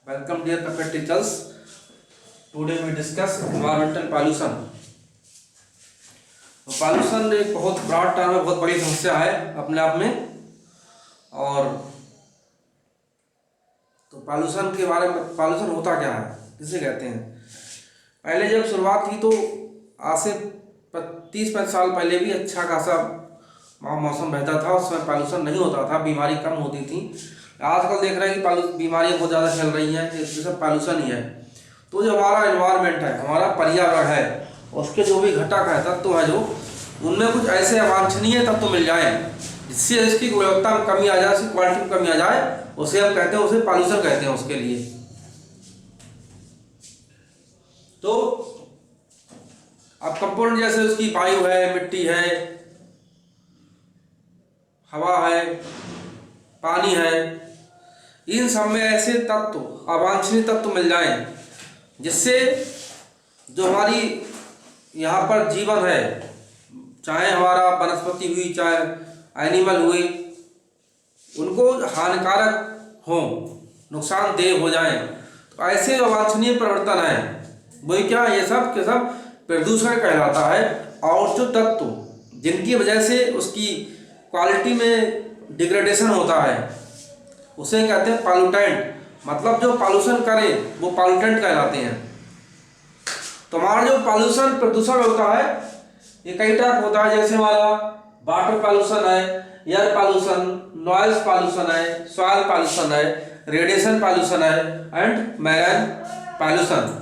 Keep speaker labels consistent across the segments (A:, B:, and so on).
A: Welcome dear perfect teachers. Today we discuss environmental pollution. Pollution एक बहुत broad term है, बहुत बड़ी समस्या है अपने आप में। और तो पॉल्यूशन के बारे में, पॉल्यूशन होता क्या है, किसे कहते हैं। पहले जब शुरुआत हुई तो आज से 30-35 साल पहले भी अच्छा खासा मौसम बहता था, उसमें पॉल्यूशन नहीं होता था, बीमारी कम होती थी। आजकल देख रहे हैं कि बीमारियाँ बहुत ज़्यादा फैल रही हैं, इसमें सब पॉल्यूशन ही है। तो जो हमारा एनवायरनमेंट है, हमारा पर्यावरण है, उसके जो भी घटक है, तत्व है, जो उनमें कुछ ऐसे अवांछनीय तत्व मिल जाए जिससे इसकी गुणवत्ता में कमी आ जाए, इसकी क्वालिटी में कमी आ जाए, उसे हम कहते हैं, उसे पॉल्यूशन कहते हैं। उसके लिए तो अब कंपोनेंट जैसे उसकी वायु है, मिट्टी है, हवा है, पानी है, इन सब में ऐसे तत्व, अवांछनीय तत्व मिल जाएं जिससे जो हमारी यहाँ पर जीवन है, चाहे हमारा वनस्पति हुई, चाहे एनिमल हुए, उनको हानिकारक हो, नुकसानदेह हो जाए। तो ऐसे अवांछनीय परिवर्तन है वही क्या, ये सब के सब प्रदूषण कहलाता है। और जो तत्व जिनकी वजह से उसकी क्वालिटी में डिग्रेडेशन होता है, उसे कहते हैं पॉल्यूटेंट। मतलब जो पॉल्यूशन करे वो पॉल्यूटेंट कहलाते हैं। तो हमारा जो पॉल्यूशन, प्रदूषण होता है, ये कई टाइप होता है। जैसे हमारा वाटर पॉल्यूशन है, एयर पॉल्यूशन, नॉइज पॉल्यूशन है, सॉइल पॉल्यूशन है, रेडिएशन पॉल्यूशन है and marine pollution.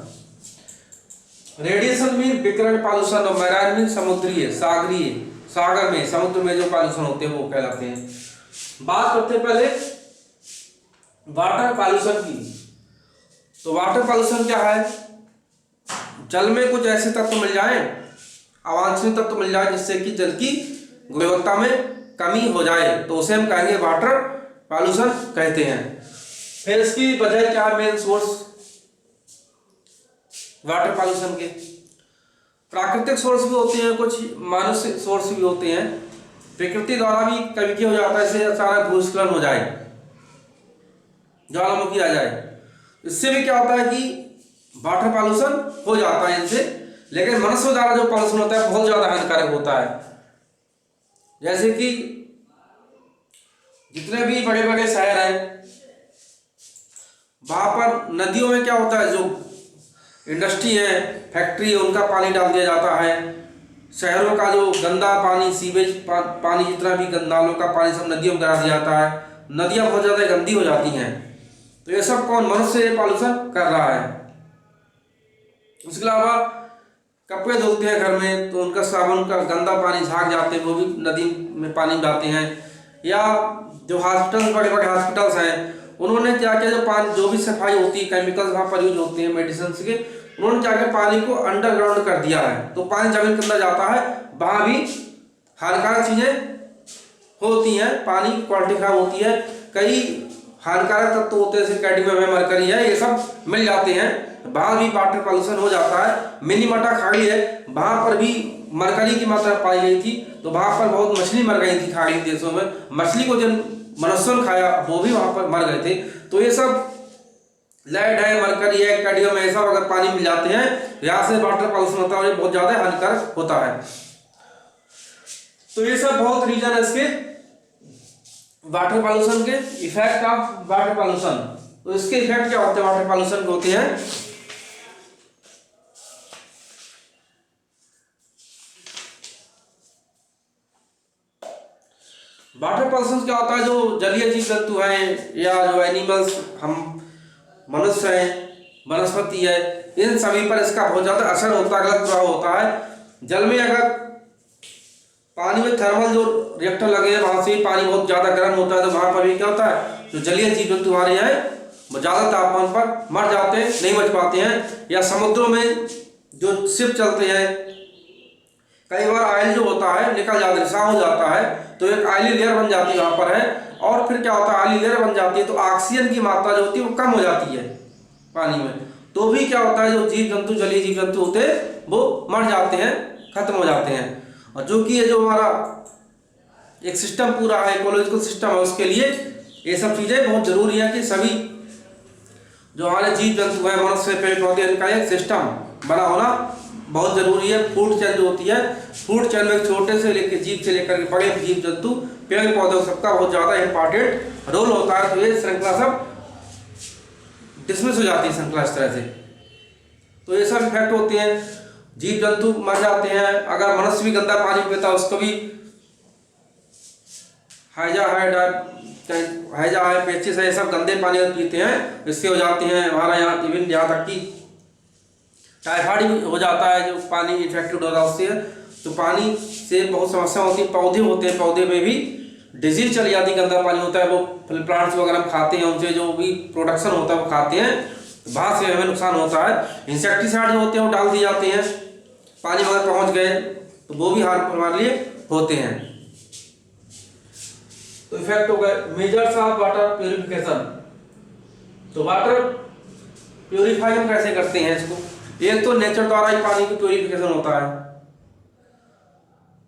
A: Radiation mean विकिरण पॉल्यूशन और मैराइन मीन समुद्रीय, सागरीय, सागर में, समुद्र में जो पॉल्यूशन होते हैं वो कहलाते हैं। बात करते हैं पहले वाटर पॉल्यूशन की। तो वाटर पॉल्यूशन क्या है, जल में कुछ ऐसे तत्व मिल जाएं, अवांछनीय तत्व मिल जाए जिससे कि जल की गुणवत्ता में कमी हो जाए, तो उसे हम कहेंगे वाटर पॉल्यूशन कहते हैं। फिर इसकी वजह क्या है, मेन सोर्स वाटर पॉल्यूशन के प्राकृतिक सोर्स भी होते हैं, कुछ मानसिक सोर्स भी होते हैं। प्रकृति द्वारा भी कभी क्या हो जाता है, जैसे अचानक भूस्खलन हो जाए, ज्वालामुखी आ जाए, इससे भी क्या होता है कि वाटर पॉल्यूशन हो जाता है इनसे। लेकिन मनुष्य द्वारा जो पॉल्यूशन होता है बहुत ज़्यादा हानिकारक होता है। जैसे कि जितने भी बड़े बड़े शहर हैं, वहाँ पर नदियों में क्या होता है, जो इंडस्ट्री है, फैक्ट्री है, उनका पानी डाल दिया जाता है। शहरों का जो गंदा पानी, सीवेज पानी, जितना भी नालों का पानी सब नदियों में गिरा दिया जाता है। नदियाँ बहुत ज़्यादा गंदी हो जाती हैं। तो ये सब कौन, मनुष्य पॉल्यूशन कर रहा है। उसके अलावा कपड़े धोते हैं घर में, तो उनका साबुन का गंदा पानी झाग जाते हैं, वो भी नदी में पानी डालते हैं। या जो हॉस्पिटल, बड़े बड़े हॉस्पिटल्स हैं, उन्होंने क्या किया, जो पानी, जो भी सफाई होती है, केमिकल्स वहाँ पर यूज होते हैं मेडिसिन के, उन्होंने क्या किया, पानी को अंडरग्राउंड कर दिया है। तो पानी जमीन के अंदर जाता है, वहाँ भी हानिकारक चीज़ें होती हैं, पानी की क्वालिटी खराब होती है, कई हानिकारक तत्व होते हैं, जैसे कैडमियम है, मरकरी है, ये सब मिल जाते हैं, वहाँ भी वाटर पॉल्यूशन हो जाता है। मिनीमाटा खाड़ी है, वहाँ पर भी मरकरी की मात्रा पाई गई थी, तो वहाँ पर बहुत मछली मर गई थी खाड़ी देशों में। मछली को जब मनुष्यों ने खाया, वो भी वहाँ पर मर गए थे। तो ये सब लेड है, मरकरी है, कैडमियम है, सब अगर पानी मिल जाते हैं, यहाँ से वाटर पॉल्यूशन होता है और ये बहुत ज़्यादा हानिकारक होता है। तो ये सब बहुत रीजन है इसके वाटर पॉल्यूशन के। इफेक्ट ऑफ वाटर पॉल्यूशन, तो इसके इफेक्ट क्या होते हैं वाटर पॉल्यूशन के, होते हैं वाटर पॉल्यूशन क्या होता है, जो जलीय जीव जंतु हैं या जो एनिमल्स, हम मनुष्य हैं, वनस्पति है, इन सभी पर इसका बहुत ज़्यादा असर होता है, गलत प्रभाव होता है। जल में अगर पानी में थर्मल जो रिएक्टर लगे हैं, वहाँ से पानी बहुत ज़्यादा गर्म होता है, तो वहाँ पर भी क्या होता है, जो जलीय जीव जंतु हमारे हैं वो ज़्यादा तापमान पर मर जाते हैं, नहीं बच पाते हैं। या समुद्रों में जो शिप चलते हैं, कई बार ऑयल जो होता है निकल जाता है, रिसाव हो जाता है, तो एक ऑयली लेयर बन जाती है वहाँ पर है। और फिर क्या होता है, ऑयली लेयर बन जाती है तो ऑक्सीजन की मात्रा जो होती है वो कम हो जाती है पानी में। तो भी क्या होता है, जो जीव जंतु, जलीय जीव जंतु होते हैं वो मर जाते हैं, खत्म हो जाते हैं। और जो कि ये जो हमारा एक सिस्टम पूरा है, इकोलॉजिकल सिस्टम है, उसके लिए ये सब चीज़ें बहुत ज़रूरी है कि सभी जो हमारे जीव जंतु हैं, मनुष्य, पेड़ पौधे, इनका एक सिस्टम बना होना बहुत जरूरी है। फूड चेन जो होती है, फूड चेन में छोटे से लेकर जीव से लेकर बड़े जीव जंतु, पेड़ पौधे, सबका बहुत ज़्यादा इंपॉर्टेंट रोल होता है। तो ये श्रृंखला सब डिसमिस हो जाती है, श्रृंखला इस तरह से। तो ये सब इफेक्ट होते हैं, जीव जंतु मर जाते हैं। अगर मनुष्य भी गंदा पानी पीता है, उसको भी हैजा है, पेचिस है, ये सब गंदे पानी पीते हैं, इससे हो जाते हैं हमारा यहाँ इवन यहाँ तक कि टाइफाइड भी हो जाता है, जो पानी इन्फेक्टेड होता है उससे। तो पानी से बहुत समस्या होती है। पौधे होते हैं, पौधे में भी डिजीज चली जाती है, गंदा पानी होता है। वो प्लांट्स वगैरह हम खाते हैं, उनसे जो भी प्रोडक्शन होता है वो खाते हैं, वहाँ से हमें नुकसान होता है। इंसेक्टिसाइड जो होते हैं वो डाल दिए जाते हैं, पानी अगर पहुँच गए तो वो भी हार्मफुल हमारे लिए होते हैं। तो इफेक्ट हो गए। Measures of water purification. तो वाटर प्यूरिफाई हम कैसे करते हैं इसको? एक तो नेचर द्वारा ही पानी की प्यूरिफिकेशन होता है।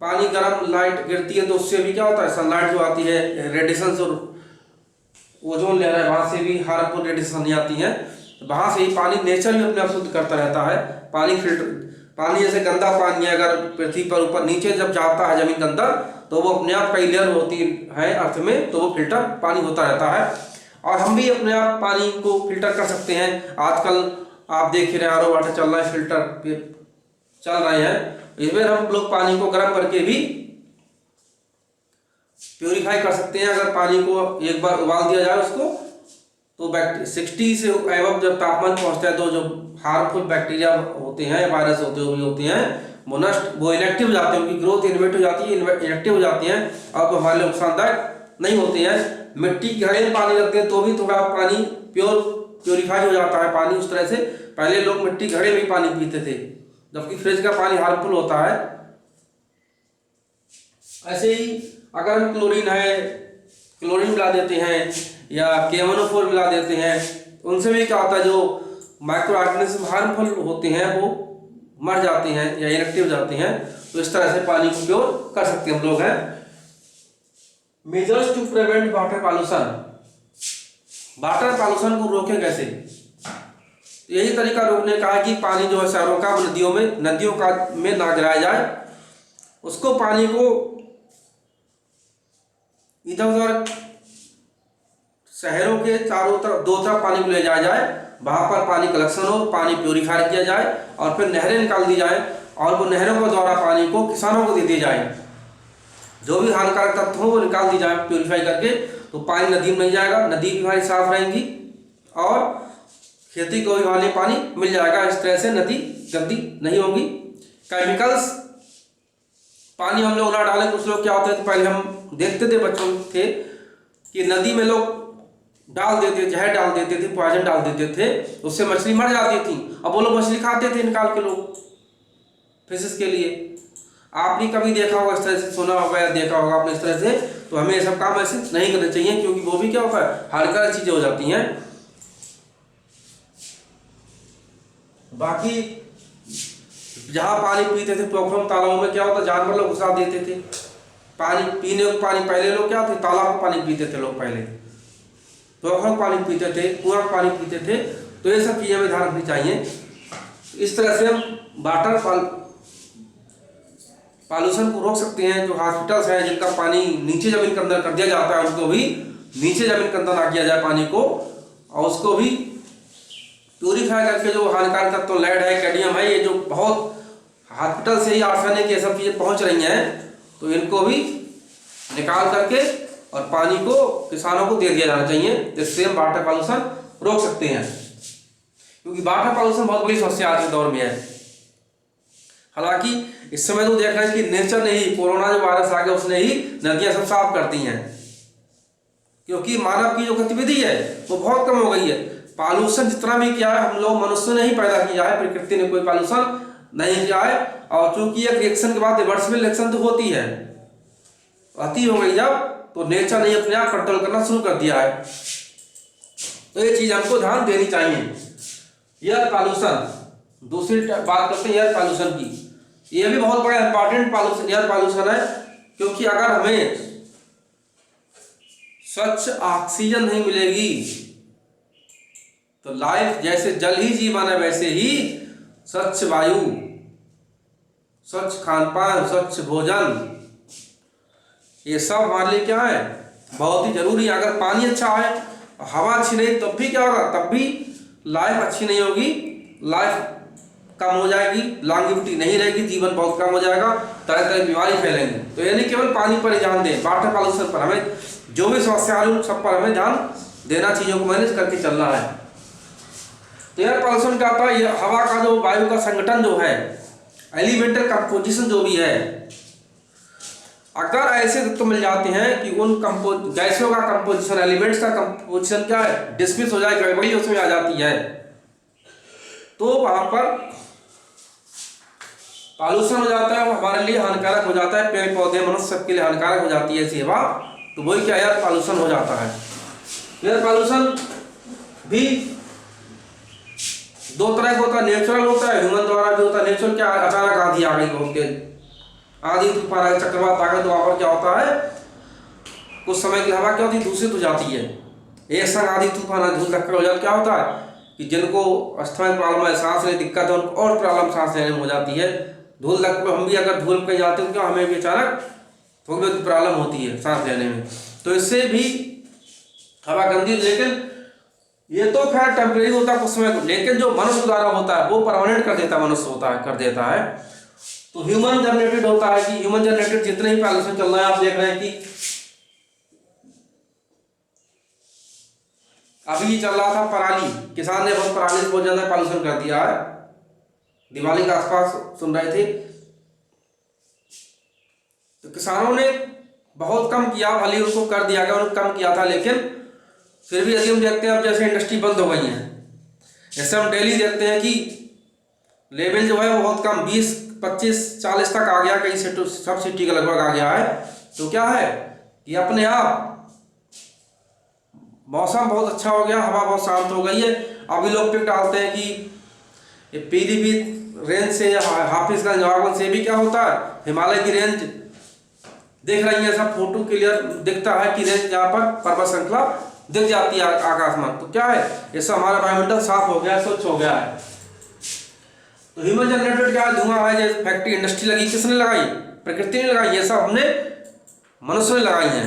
A: पानी गर्म लाइट गिरती है तो उससे भी क्या होता है, सनलाइट जो आती है, रेडिएशन और ओजोन लेयर है, वहाँ से भी हार्मफुल रेडिएशन नहीं आती है। वहाँ से ही पानी नेचर भी अपने आप शुद्ध करता रहता है। पानी फिल्टर, पानी जैसे गंदा पानी है, अगर पृथ्वी पर ऊपर नीचे जब जाता है जमीन के अंदर, तो वो अपने आप कई लेयर होती है अर्थ में, तो वो फिल्टर पानी होता रहता है। और हम भी अपने आप पानी को फिल्टर कर सकते हैं। आजकल आप देख ही रहे हैं, आरओ वाटर चल रहा है, फिल्टर चल रहे हैं। इसमें हम लोग पानी को गर्म करके भी प्यूरिफाई कर सकते हैं। अगर पानी को एक बार उबाल दिया जाए उसको, तो 60 से एबव जब तापमान पहुंचता है, तो जो हार्मफुल बैक्टीरिया होते हैं, वायरस होते हैं, वो इनएक्टिव हो जाते हैं, उनकी ग्रोथ इनहिबिट हो जाती है, इनएक्टिव हो जाती हैं, और हमारे लिए नुकसानदायक नहीं होते हैं। मिट्टी के घड़े में पानी रखते हैं तो भी थोड़ा पानी प्योरीफाई हो जाता है पानी उस तरह से। पहले लोग मिट्टी घड़े में पानी पीते थे, जबकि फ्रिज का पानी हार्मफुल होता है। ऐसे ही अगर हम क्लोरीन मिला देते हैं या KMnO4 मिला देते हैं, उनसे भी क्या होता है, जो माइक्रो ऑर्गेनिज्म हार्मफुल होते हैं वो मर जाते हैं या इनएक्टिव हो जाते हैं। तो इस तरह से पानी को प्योर कर सकते हैं हम लोग हैं। Measures to prevent water pollution. Water pollution को रोकें कैसे? यही तरीका रोकने का है कि पानी जो है शहरों का नदियों में ना गिराया जाए। उसको पानी को इधर उधर शहरों के चारों तरफ, दो तरफ पानी को ले जाया जाए, वहाँ पर पानी कलेक्शन हो, पानी प्योरीफाई किया जाए, और फिर नहरें निकाल दी जाए, और वो नहरों के द्वारा पानी को किसानों को दे दी जाए। जो भी हानिकारक तत्व हो वो निकाल दी जाए प्योरीफाई करके, तो पानी नदी में नहीं जाएगा, नदी भी हमारी साफ रहेंगी, और खेती को भी हमारे पानी मिल जाएगा। इस तरह से नदी गंदी नहीं होगी। केमिकल्स पानी हम लोग ना डालें। कुछ लोग क्या होते थे, पहले हम देखते थे, बच्चों थे, कि नदी में लोग डाल देते, जहर डाल देते थे, पॉइजन डाल देते थे, उससे मछली मर जाती थी। अब वो लोग मछली खाते थे निकाल के, लोग फिशेस के लिए। आपने कभी देखा होगा इस तरह से, सुना होगा या देखा होगा आपने इस तरह से। तो हमें ये सब काम ऐसे नहीं करने चाहिए, क्योंकि वो भी क्या होता है, हानिकारक चीजें हो जाती हैं। बाकी जहाँ पानी पीते थे पोखरों तालाबों में, क्या होता, जानवर लोग घुसा देते थे पानी पीने को। पानी पहले लोग क्या थे, तालाब का पानी पीते थे लोग, पहले पोखरों पानी पीते थे, कुआं पानी पीते थे। तो ये सब चीज़ें हमें ध्यान रखनी चाहिए। इस तरह से हम वाटर पॉल्यूशन को रोक सकते हैं। जो हॉस्पिटल्स हैं जिनका पानी नीचे जमीन के अंदर कर दिया जाता है, उनको भी नीचे जमीन के अंदर ना किया जाए पानी को, और उसको भी प्यूरीफाई करके जो हानिकारक तत्व लेड है, कैडमियम है, ये जो बहुत हॉस्पिटल से ही आर्सेनिक ये सब चीज़ें पहुंच रही हैं, तो इनको भी निकाल करके और पानी को किसानों को दे दिया जाना चाहिए। जिससे हम वाटर पॉल्यूशन रोक सकते हैं, क्योंकि वाटर पॉल्यूशन बहुत बड़ी समस्या आज के दौर में है। हालांकि इस समय तो देख रहे हैं कि नेचर ने ही, कोरोना जो वायरस आ गया उसने ही नदियां सब साफ कर दी हैं, क्योंकि मानव की जो गतिविधि है वो बहुत कम हो गई है। पॉल्यूशन जितना भी किया है हम लोग मनुष्य ने ही पैदा किया है, प्रकृति ने कोई पॉल्यूशन नहीं किया है। और चूंकि एक रिएक्शन के बाद रिवर्सिबल रिएक्शन तो होती है, अति हो गई जब, तो नेचर ने अपने आप कंट्रोल करना शुरू कर दिया है। तो ये चीज हमको ध्यान देनी चाहिए। एयर पॉल्यूशन, दूसरी बात करते हैं एयर पॉल्यूशन की। ये भी बहुत बड़ा इंपॉर्टेंट पॉल्यूशन एयर पॉल्यूशन है, क्योंकि अगर हमें स्वच्छ ऑक्सीजन नहीं मिलेगी तो लाइफ जैसे जल ही जीवन है, वैसे ही स्वच्छ वायु, स्वच्छ खान पान, स्वच्छ भोजन, ये सब हमारे लिए क्या है, बहुत ही जरूरी है। अगर पानी अच्छा है, हवा अच्छी नहीं, तब भी क्या होगा, तब भी लाइफ अच्छी नहीं होगी, लाइफ कम हो जाएगी, लॉन्गेविटी नहीं रहेगी, जीवन बहुत कम हो जाएगा, तरह तरह की बीमारी फैलेंगी। तो यानी केवल पानी पर ही ध्यान दें, वाटर पॉल्यूशन पर, हमें जो भी समस्या आ रही सब पर हमें ध्यान देना, चीज़ों को मैनेज करके चलना है। तो एयर पॉल्यूशन क्या होता है, हवा का जो वायु का संगठन जो है, एलिमेंटल कंपोजिशन जो भी है, अगर ऐसे तत्व मिल जाते हैं कि उन गैसों का कंपोजिशन, एलिमेंट्स का कंपोजिशन क्या है, डिसमिस हो जाए, गड़बड़ी उसमें आ जाती है, तो वहां पर पॉल्यूशन हो जाता है, वो हमारे लिए हानिकारक हो जाता है, पेड़ पौधे मनुष्य सबके लिए हानिकारक हो जाती है ऐसी हवा, तो वही क्या एयर पॉल्यूशन हो जाता है। एयर पॉल्यूशन भी दो तरह का होता है, नेचुरल होता है, ह्यूमन द्वारा भी होता है। नेचुरल क्या, अचानक आंधी आ गई, बहुत तेज आंधी तूफान आ गया, चक्रवात आ गया, तो वहां पर क्या होता है, कुछ समय की हवा क्या होती है, दूषित हो जाती है, एक संग आंधी तूफान धूल धक्का हो जाता, क्या होता है कि जिनको अस्थमा प्रॉब्लम है, सांस लेने दिक्कत है, उनको और प्रॉब्लम सांस लेने में हो जाती है। धूल धक्के हम भी अगर धूल कहीं जाते हैं, क्या हमें भी अचानक थोड़ी बहुत प्रॉब्लम होती है सांस लेने में, तो इससे भी हवा गंदी। लेकिन ये तो खैर टेम्परेरी होता है कुछ समय, लेकिन जो मनुष्य द्वारा होता है वो परमानेंट कर देता है, मनुष्य होता है कर देता है। तो ह्यूमन जनरेटेड होता है कि ह्यूमन जनरेटेड जितने ही पॉल्यूशन चल रहा है, आप देख रहे हैं कि अभी चल रहा था पराली, किसान ने बहुत पराली से बहुत ज्यादा पॉल्यूशन कर दिया है, दिवाली के आसपास सुन रहे थे। तो किसानों ने बहुत कम किया, भले उनको कर दिया गया, उन्होंने कम किया था, लेकिन फिर भी यदि हम देखते हैं अब जैसे इंडस्ट्री बंद हो गई है, जैसे हम डेली देखते हैं कि लेवल जो है वो बहुत कम 20, 25, 40 तक आ गया, कई सब सिटी का लगभग आ गया है। तो क्या है कि अपने आप मौसम बहुत अच्छा हो गया, हवा बहुत शांत हो गई है। अभी लोग पिक डालते हैं कि ये पीलीभीत रेंज से या हाफिजगंज नवाबगंज से भी क्या होता है, हिमालय की रेंज दिख रही है, सब फोटो क्लियर दिखता है कि रेंज यहाँ पर पर्वत श्रृंखला दिख जाती है आकाश में। तो क्या है, इससे हमारा वायुमंडल साफ हो गया, स्वच्छ हो गया है। तो ह्यूमन जनरेटेड क्या धुआं है, जैसे फैक्ट्री इंडस्ट्री लगी, किसने लगाई, प्रकृति ने लगाई, ये सब हमने मनुष्य ने लगाई है।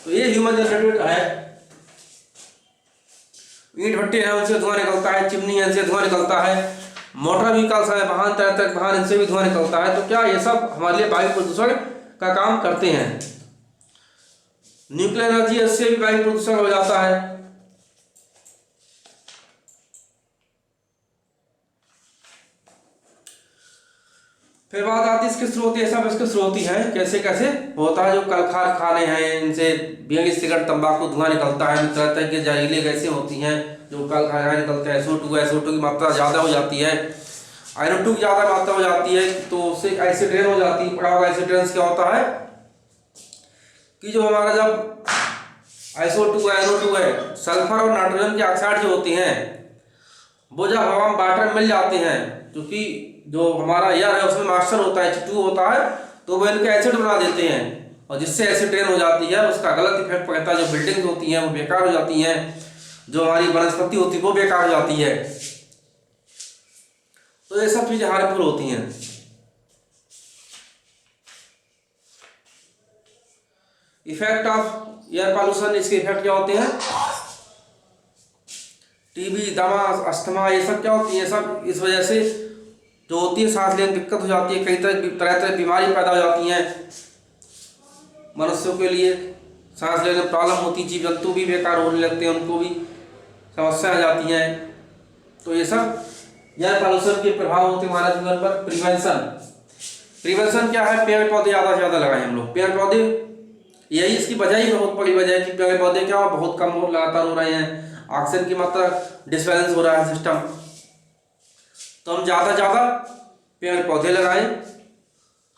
A: तो ये ह्यूमन जनरेटेड है। ईंट भट्टे हैं, उनसे धुआं निकलता है, चिमनी है, इनसे धुआं निकलता है, मोटर व्हीकल्स है, वाहन, तरह तरह वाहन, इनसे भी धुआं निकलता है। तो क्या ये सब हमारे लिए वायु प्रदूषण का काम करते हैं। न्यूक्लियर एनर्जी, इससे भी वायु प्रदूषण हो जाता है। फिर बात आती है इसके स्रोत, ये सब इसके स्रोत ही हैं, कैसे कैसे होता है। जो कल कारखाने हैं, इनसे बीड़ी, सिगरेट, तंबाकू धुआं निकलता है, तरह तरह की जहरीली गैसें होती हैं जो कल कारखाने निकलते हैं। SO2 की मात्रा ज़्यादा हो जाती है, आयरन 2 की ज़्यादा मात्रा हो जाती है, तो उससे एसिड रेन हो जाती है। पड़ा होगा एसिड रेन क्या होता है कि जो हमारा जब SO2 NO2 है, सल्फर और नाइट्रोजन के ऑक्साइड जो होती हैं, वो जब हवा में वाटर में मिल जाते हैं, क्योंकि जो हमारा एयर है उसमें मॉइस्चर होता है, H2 होता है, तो वो इनके एसिड बना देते हैं, और जिससे एसिड रेन हो जाती है। उसका गलत इफेक्ट पड़ता है, जो बिल्डिंग्स होती हैं वो बेकार हो जाती हैं, जो हमारी वनस्पति होती है वो बेकार हो जाती है। तो ये सब चीजें हार्मफुल होती हैं। इफेक्ट ऑफ एयर पॉल्यूशन, इसके इफेक्ट क्या होते हैं, टीबी, दमा, अस्थमा, ये सब क्या होती है, सब इस वजह से जो होती है, सांस लेने में दिक्कत हो जाती है, कई तरह तरह बीमारी पैदा हो जाती हैं मनुष्यों के लिए, सांस लेने में प्रॉब्लम होती है, जीव जंतु भी बेकार होने लगते हैं, उनको भी समस्या आ जाती हैं। तो ये सब एयर पॉल्यूशन के प्रभाव होते हैं हमारे जीवन पर। प्रिवेंशन क्या है, पेड़ पौधे ज़्यादा से ज़्यादा लगाएं हम लोग। पेड़ पौधे, यही इसकी वजह ही बहुत बड़ी वजह है कि पेड़ पौधे क्या बहुत कम हो, लगातार हो रहे हैं, ऑक्सीजन की मात्रा डिसबैलेंस हो रहा है सिस्टम। तो हम ज़्यादा से ज़्यादा पेड़ पौधे लगाएं,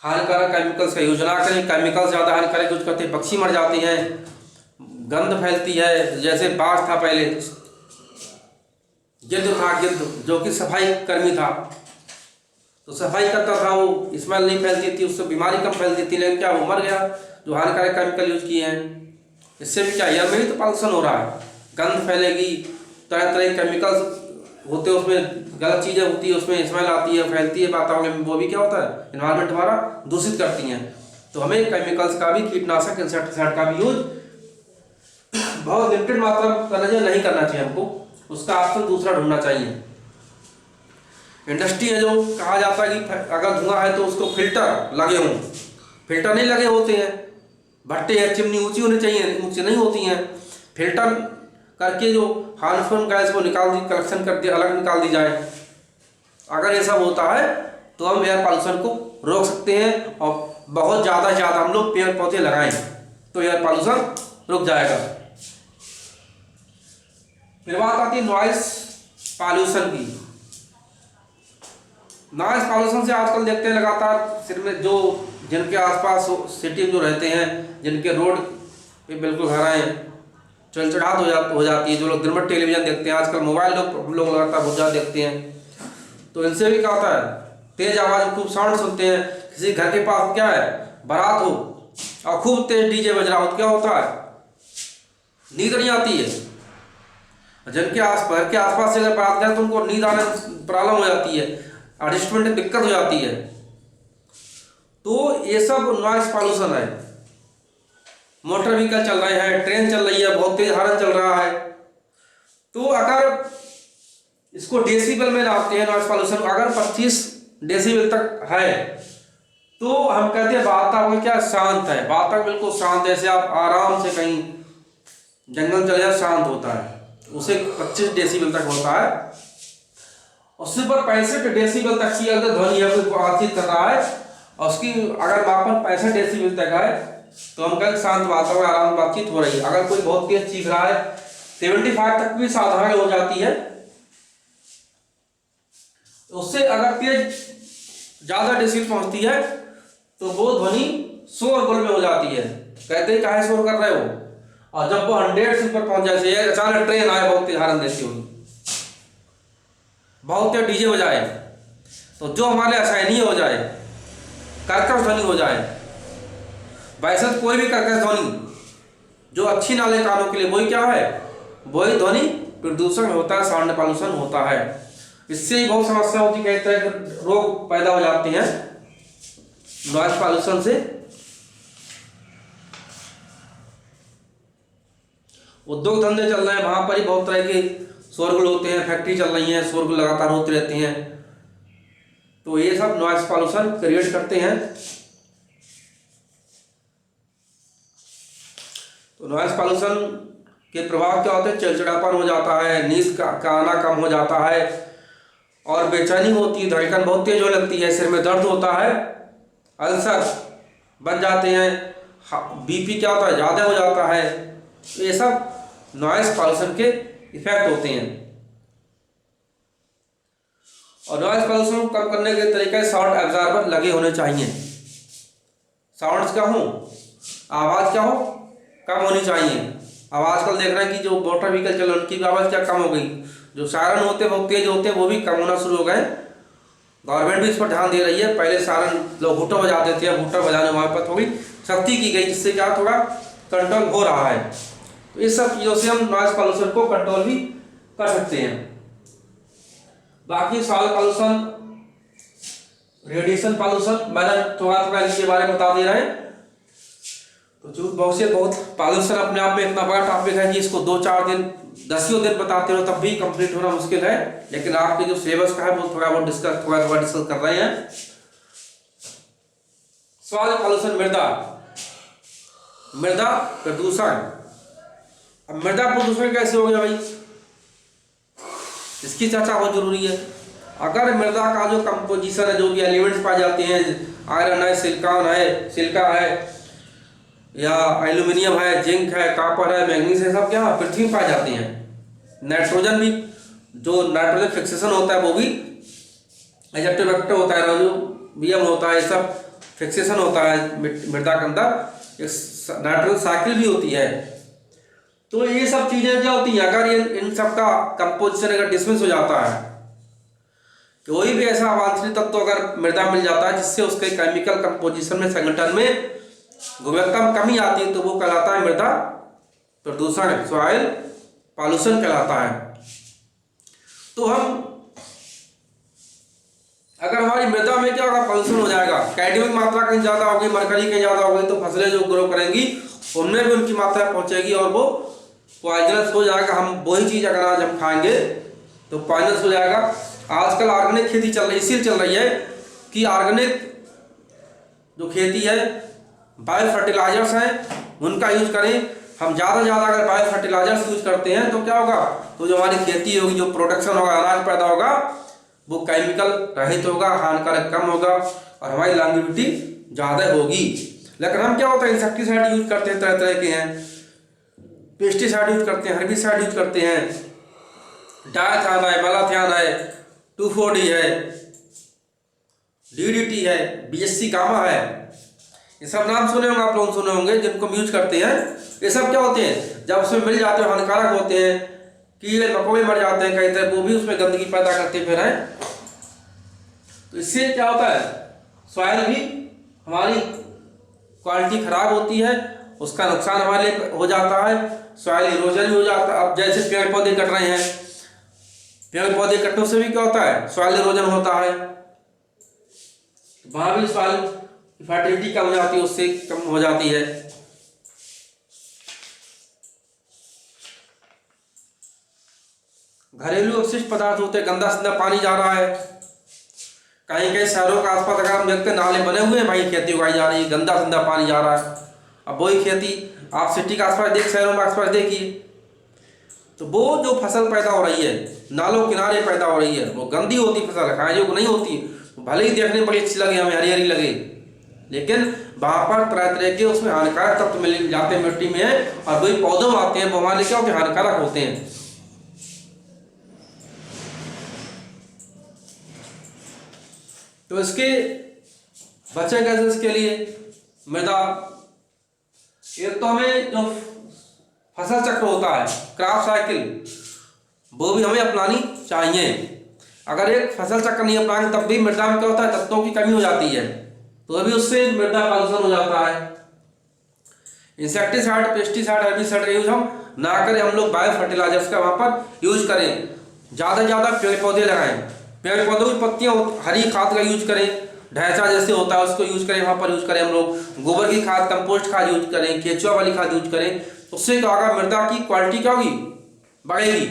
A: हानिकारक केमिकल्स का यूज ना करें। केमिकल ज़्यादा हानिकारक यूज करते हैं, पक्षी मर जाते हैं, गंध फैलती है। जैसे बाघ था पहले, गिद्ध था, गिद्ध जो कि सफाई कर्मी था, तो सफाई करता था, वो स्मेल नहीं फैलती थी, उससे बीमारी कम फैलती थी, लेकिन क्या वो मर गया, जो हानिकारक केमिकल यूज किए हैं। इससे भी क्या एयर में ही तो पॉल्यूशन हो रहा है, गंध फैलेगी, तरह तरह के केमिकल्स होते हैं उसमें, गलत चीज़ें होती है उसमें, स्मेल आती है, फैलती है वातावरण में, वो भी क्या होता है इन्वायरमेंट हमारा दूषित करती हैं। तो हमें केमिकल्स का भी, कीटनाशक इंसेक्टिसाइड का भी यूज बहुत लिमिटेड मात्रा में करना चाहिए, नहीं करना चाहिए हमको, उसका ऑप्शन दूसरा ढूंढना चाहिए। इंडस्ट्री है जो कहा जाता है कि अगर धुआं है तो उसको फिल्टर लगे हों, फिल्टर नहीं लगे होते हैं, भट्टे या चिमनी ऊंची होनी चाहिए, ऊंची नहीं होती हैं, फिल्टर करके जो हार्मफुल गैस को निकाल दी, कलेक्शन करके अलग निकाल दी जाए। अगर ये सब होता है तो हम एयर पॉल्यूशन को रोक सकते हैं, और बहुत ज़्यादा से ज़्यादा हम लोग पेड़ पौधे लगाएं तो एयर पॉल्यूशन रुक जाएगा। फिर बात आती है नॉइस पॉल्यूशन की। नॉइस पॉल्यूशन से आजकल देखते हैं लगातार सिर में जो जिनके आसपास सिटी में जो रहते हैं, जिनके रोड पे बिल्कुल घर आए चलचढ़ाहट हो जाती है, जो लोग दिन भर टेलीविज़न देखते हैं, आजकल मोबाइल लोग लगातार बहुत ज़्यादा देखते हैं, तो इनसे भी क्या होता है तेज़ आवाज़ खूब साउंड सुनते हैं। किसी घर के पास क्या है बारात हो और खूब तेज डीजे बज रहा हो तो क्या होता है, नींद नहीं आती है। जिनके घर के आसपास से अगर बारात जाए तो उनको नींद आने प्रॉब्लम हो जाती है, एडजस्टमेंट में दिक्कत हो जाती है। तो ये सब नॉइस पॉल्यूशन है। मोटर व्हीकल चल रहे हैं, ट्रेन चल रही है, बहुत तेज हॉर्न चल रहा है, तो अगर इसको डेसिबल में लाते हैं नॉइस पॉल्यूशन, अगर 25 डेसिबल तक है तो हम कहते हैं वातावरण क्या शांत है, वातावरण बिल्कुल शांत है, जैसे आप आराम से कहीं जंगल चले जाए शांत होता है, उसे 25 डेसिबल तक होता है। उससे पर 65 डेसिबल तक की अगर ध्वनि है, कोई बातचीत कर रहा है और उसकी अगर मापन 65 डेसिबल तक है तो हम कहें शांत वातावरण, आराम बातचीत हो रही है। अगर कोई बहुत तेज चीख रहा है 75 तक भी साधारण हो जाती है। उससे अगर तेज ज्यादा डेसिबल पहुंचती है तो वो ध्वनि शोरगुल में हो जाती है, कहते हैं काहे शोर कर रहे हो। और जब वो 100 से ऊपर पहुंच जाए, अचानक ट्रेन आए बहुत तेज हॉर्न देती होगी, बहुत तेज डीजे बजाए, तो जो हमारे असहनीय हो जाए, कर्कश ध्वनि हो जाए, वैसे कोई भी कर्कश ध्वनि जो अच्छी ना लगे कानों के लिए, वही क्या है, वही ध्वनि प्रदूषण होता है, साउंड पॉल्यूशन होता है। इससे ही बहुत समस्या होती है, कहते हैं रोग पैदा हो जाते हैं नॉइस पॉल्यूशन से। उद्योग धंधे चल रहे हैं, वहां पर ही बहुत तरह के शोरगुल होते हैं, फैक्ट्री चल रही है, शोरगुल लगातार होते रहते हैं, तो ये सब नॉइस पॉल्यूशन क्रिएट करते हैं। तो नॉइस पॉल्यूशन के प्रभाव क्या होते हैं, चिड़चिड़ापन हो जाता है, नींद का आना कम हो जाता है, और बेचैनी होती है, धड़कन बहुत तेज होने लगती है, सिर में दर्द होता है, अल्सर बन जाते हैं, बीपी क्या होता है ज़्यादा हो जाता है। ये सब नॉइस पॉल्यूशन के इफेक्ट होते हैं। और नॉइस पॉल्यूशन को कम करने के तरीके साउंड एब्जॉर्बर लगे होने चाहिए। साउंड्स क्या हो, आवाज़ क्या हो, कम होनी चाहिए। अब आजकल देख रहे हैं कि जो मोटर व्हीकल चल रहे उनकी भी आवाज़ क्या कम हो गई, जो सायरन होते हैं बहुत तेज होते हैं, वो भी कम होना शुरू हो गए। गवर्नमेंट भी इस पर ध्यान दे रही है। पहले सायरन लोग हुटर बजाते थे, अब हुटर बजाने वहाँ पर थोड़ी सख्ती की गई, जिससे क्या थोड़ा कंट्रोल हो रहा है। तो इस सब चीज़ों से हम नॉइस पॉल्यूशन को कंट्रोल भी कर सकते हैं। बाकी सॉइल पॉल्यूशन, रेडिएशन पॉल्यूशन, मैंने थोड़ा इसके बारे में बता दे रहे हैं। तो बहुत पॉल्यूशन अपने आप में इतना बड़ा टॉपिक है कि इसको 2-4 दिन 10 दिन बताते हो तब भी कंप्लीट होना मुश्किल है, लेकिन आपके जो सिलेबस का है वो थोड़ा डिस्कस कर रहे हैं। सॉइल पॉल्यूशन, मृदा प्रदूषण। अब मृदा प्रदूषण कैसे हो गया भाई, इसकी चर्चा बहुत जरूरी है। अगर मृदा का जो कंपोजिशन है, जो भी एलिमेंट्स पाए जाते हैं, आयरन है, सिलिका है या एल्यूमिनियम है, जिंक है, कॉपर है, मैग्नीज है, सब क्या पृथ्वी में पाए जाते हैं। नाइट्रोजन भी, जो नाइट्रोजन फिक्सेशन होता है वो भी एडजस्टिव वेक्टर होता है, राइजोबियम होता है, ये सब फिक्सेशन होता है मृदा के अंदर। एक नाइट्रोजन साइकिल भी होती है। तो ये सब चीज़ें क्या होती हैं, अगर ये इन सब का कंपोजिशन अगर डिसमिस हो जाता है, कोई भी ऐसा अवांछनीय तत्व अगर मृदा मिल जाता है जिससे उसके केमिकल कंपोजिशन में, संगठन में गुणवत्ता में कमी आती है, तो वो कहलाता है मृदा प्रदूषण, सॉइल पॉल्यूशन कहलाता है। तो हम अगर हमारी मृदा में क्या होगा, पॉल्यूशन हो जाएगा, कैडमियम की मात्रा कहीं ज़्यादा होगी, मरकरी कहीं ज़्यादा होगी, तो फसलें जो ग्रो करेंगी उनमें भी उनकी मात्रा पहुंचेगी और वो पॉइजनस हो जाएगा। हम वही चीज़ अगर आज हम खाएंगे तो पॉइजनस हो जाएगा। आजकल ऑर्गेनिक खेती चल रही, इसीलिए चल रही है कि ऑर्गेनिक जो खेती है, बायो फर्टिलाइजर्स हैं उनका यूज करें। हम ज़्यादा से ज़्यादा अगर बायो फर्टिलाइजर्स यूज करते हैं तो क्या होगा, तो जो हमारी खेती होगी, जो प्रोडक्शन होगा, अनाज पैदा होगा, वो केमिकल रहित होगा, हानिकारक कम होगा और हमारी लॉन्जेविटी ज़्यादा होगी। लेकिन हम क्या होता है, इंसेक्टिसाइड यूज करते हैं, तरह तरह के हैं, पेस्टिसाइड यूज करते हैं, हर्बिसाइड यूज करते हैं, डायथान है, मेलाथियान है, 2,4-D है, DDT है, BSC गामा है, ये सब नाम सुने होंगे आप लोग, सुने होंगे जिनको हम यूज करते हैं। ये सब क्या होते हैं, जब उसमें मिल जाते हैं हानिकारक होते हैं, कीड़े मकोड़े मर जाते हैं कई तरह, वो भी उसमें गंदगी पैदा करते फिर हैं। तो इससे क्या होता है, सॉइल भी हमारी क्वालिटी खराब होती है, उसका नुकसान हमारे लिए हो जाता है, सॉइल इरोजन भी हो जाता है। अब जैसे पेड़ पौधे कट रहे हैं, पेड़ पौधे कटने से भी क्या होता है, सॉइल इरोजन होता है, वहाँ भी सॉइल फर्टिलिटी कम हो जाती है, उससे कम हो जाती है। घरेलू अपशिष्ट पदार्थ होते हैं, गंदा संदा पानी जा रहा है, कहीं कहीं शहरों के आसपास अगर हम देखते हैं नाले बने हुए हैं, भाई खेती उगाई जा रही है, गंदा संदा पानी जा रहा है। अब वही खेती आप सिटी के आसपास देख, शहरों में आसपास देखिए, तो वो जो फसल पैदा हो रही है, नालों किनारे पैदा हो रही है, वो गंदी होती फसल, खाने योग्य नहीं होती। भले ही देखने में बड़ी अच्छी लगे, हमें हरी हरी लगे, लेकिन वहाँ पर तरह तरह के उसमें हानिकारक तत्व मिल जाते हैं मिट्टी में, और वही पौधों में आते हैं, वो हमारे क्या होते हैं, हानिकारक होते हैं। तो इसके बचे कैसे, इसके लिए मृदा, एक तो हमें जो फसल चक्र होता है, क्रॉप साइकिल, वो भी हमें अपनानी चाहिए। अगर एक फसल चक्र नहीं अपनाएंगे तब भी मृदा में क्या होता है, तत्वों की कमी हो जाती है, तो अभी उससे मृदा पॉल्यूशन हो जाता है। इंसेक्टिसाइड, पेस्टिसाइड, हर्बिसाइड का यूज हम ना करें, हम लोग बायो फर्टिलाइजर्स का वहाँ पर यूज करें, ज़्यादा से ज़्यादा पेड़ पौधे लगाएं, पेड़ पौधों की पत्तियाँ, हरी खाद का यूज करें, ढैंचा जैसे होता है उसको यूज करें, वहाँ पर यूज करें हम लोग, गोबर की खाद, कंपोस्ट खाद यूज करें, केचुआ वाली खाद यूज करें। उससे क्या होगा, मृदा की क्वालिटी क्या होगी, बढ़ेगी,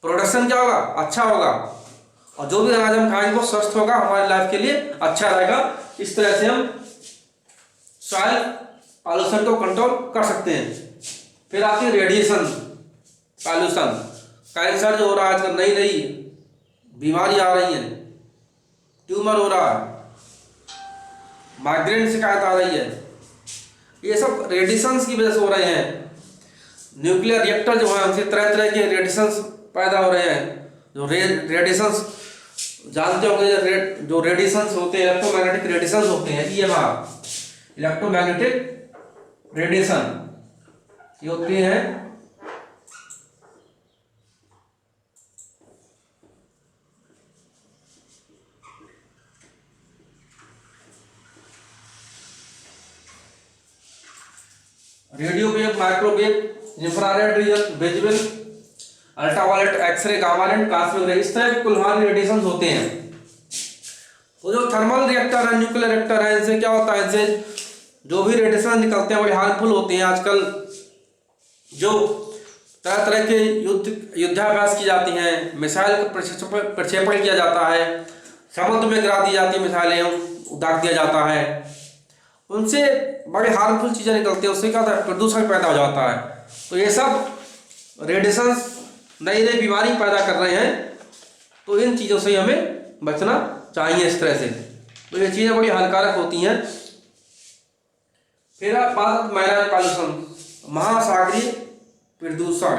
A: प्रोडक्शन क्या होगा, अच्छा होगा, और जो भी अनाज हम खाएंगे वो स्वस्थ होगा, हमारी लाइफ के लिए अच्छा रहेगा। इस तरह से हम सॉइल पॉल्यूशन को कंट्रोल कर सकते हैं। फिर आती है रेडिएशन पॉल्यूशन, कैंसर जो हो रहा है आजकल, नई नई बीमारी आ रही है, ट्यूमर हो रहा है, माइग्रेन शिकायत आ रही है, ये सब रेडिएशंस की वजह से हो रहे हैं। न्यूक्लियर रिएक्टर जो है उनसे तरह तरह के रेडिएशंस पैदा हो रहे हैं। जो रेडिएशंस जानते होंगे, जो रेडिएशंस होते हैं, इलेक्ट्रोमैग्नेटिक रेडिएशंस होते हैं, EMR, इलेक्ट्रोमैग्नेटिक रेडिएशन, ये होते हैं radio wave, microwave, infrared region, visible, ultraviolet, x ray, gamma ray, cosmic ray, इस तरह के कुल रेडिएशंस होते हैं। तो जो थर्मल रिएक्टर है, न्यूक्लियर रिएक्टर है, इनसे क्या होता है, इनसे जो भी रेडिएशन निकलते हैं बड़े हार्मफुल होते हैं। आजकल जो तरह तरह के युद्धाभ्यास की जाती हैं, मिसाइल का प्रक्षेपण किया जाता है, समुद्र में गिरा दी जाती है मिसाइलें, उदाग दिया जाता है, उनसे बड़े हार्मफुल चीज़ें निकलती हैं, उससे क्या होता है, प्रदूषण पैदा हो जाता है। तो ये सब रेडिएशंस नई नई बीमारी पैदा कर रहे हैं, तो इन चीज़ों से हमें बचना चाहिए इस तरह से। तो ये चीज़ें बड़ी हानिकारक होती हैं। फिर बात मैरान पॉल्यूशन, महासागरीय प्रदूषण।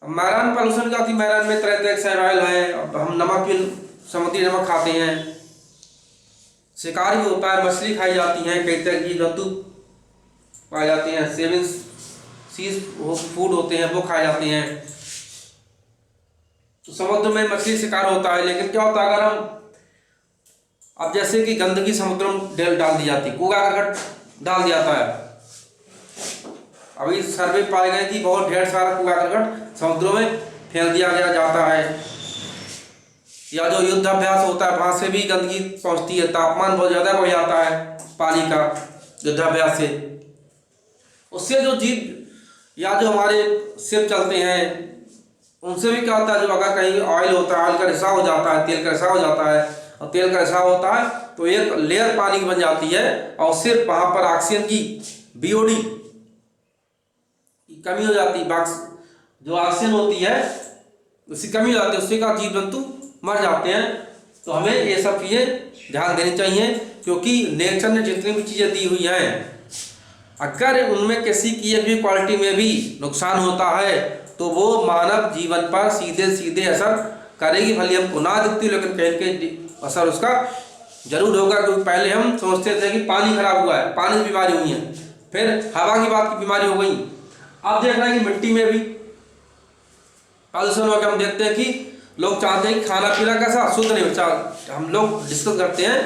A: मैरान पॉल्यूशन क्या होती है, मैरान में तरह तरह के सैवाल हैं, हम नमक भी, समुद्री नमक खाते हैं, शिकार भी होता है, मछली खाई जाती हैं, कई तरह की जंतु पाए जाते हैं, सेवन सीज फूड होते हैं वो खाए जाते हैं। तो समुद्र में मछली शिकार होता है, लेकिन क्या होता है, अगर हम अब जैसे कि गंदगी समुद्र में डाल दी जाती है, कूड़ा करकट डाल दिया जाता है, अभी सर्वे पाए गए कि बहुत ढेर सारा कूड़ा करकट समुद्रों में फेंक दिया गया जाता है, या जो युद्धाभ्यास होता है वहाँ से भी गंदगी पहुँचती है, तापमान बहुत ज़्यादा बढ़ जाता है पानी का युद्धाभ्यास से। उससे जो जीव या जो हमारे शिप चलते हैं उनसे भी क्या होता है, जो अगर कहीं ऑयल होता है, ऑयल का रिसाव हो जाता है, तेल का रिसाव हो जाता है, और तेल का रिसाव होता है तो एक लेयर पानी की बन जाती है, और सिर्फ वहाँ पर ऑक्सीजन की BOD की कमी हो जाती है, जो ऑक्सीजन होती है उसकी कमी हो जाती है, उससे का जीव जंतु मर जाते हैं। तो हमें ये सब चीज़ें ध्यान देनी चाहिए, क्योंकि नेचर ने जितनी भी चीज़ें दी हुई हैं अगर उनमें किसी की एक भी क्वालिटी में भी नुकसान होता है तो वो मानव जीवन पर सीधे सीधे असर करेगी, भले हमको ना दिखती लेकिन कहीं के असर उसका जरूर होगा। क्योंकि पहले हम सोचते थे कि पानी खराब हुआ है, पानी से बीमारी हुई है, फिर हवा की बात की बीमारी हो गई, अब देख रहे हैं कि मिट्टी में भी प्रदूषण हो गया। हम देखते हैं कि लोग चाहते हैं कि खाना पीना कैसा शुद्ध नहीं बचा, हम लोग डिस्कस करते हैं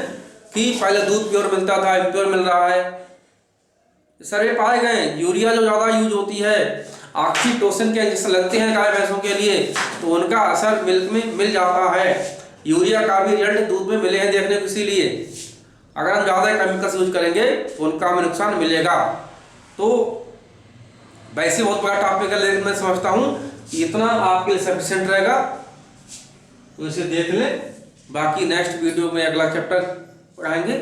A: कि पहले दूध प्योर मिलता था, इम्प्योर मिल रहा है। सर्वे पाए गए यूरिया जो ज़्यादा यूज होती है, ऑक्सीटोसिन के इंजेक्शन लगते हैं गाय भैंसों के लिए, तो उनका असर मिल्क में मिल जाता है। यूरिया का भी रिजल्ट दूध में मिले हैं देखने को, इसीलिए अगर हम ज़्यादा केमिकल्स यूज करेंगे तो उनका हमें नुकसान मिलेगा। तो वैसे बहुत बड़ा टॉपिक है, लेकिन मैं समझता हूँ कि इतना आपके लिए सफिशिएंट रहेगा, तो इसे देख लें। बाकी नेक्स्ट वीडियो में अगला चैप्टर पढ़ाएंगे।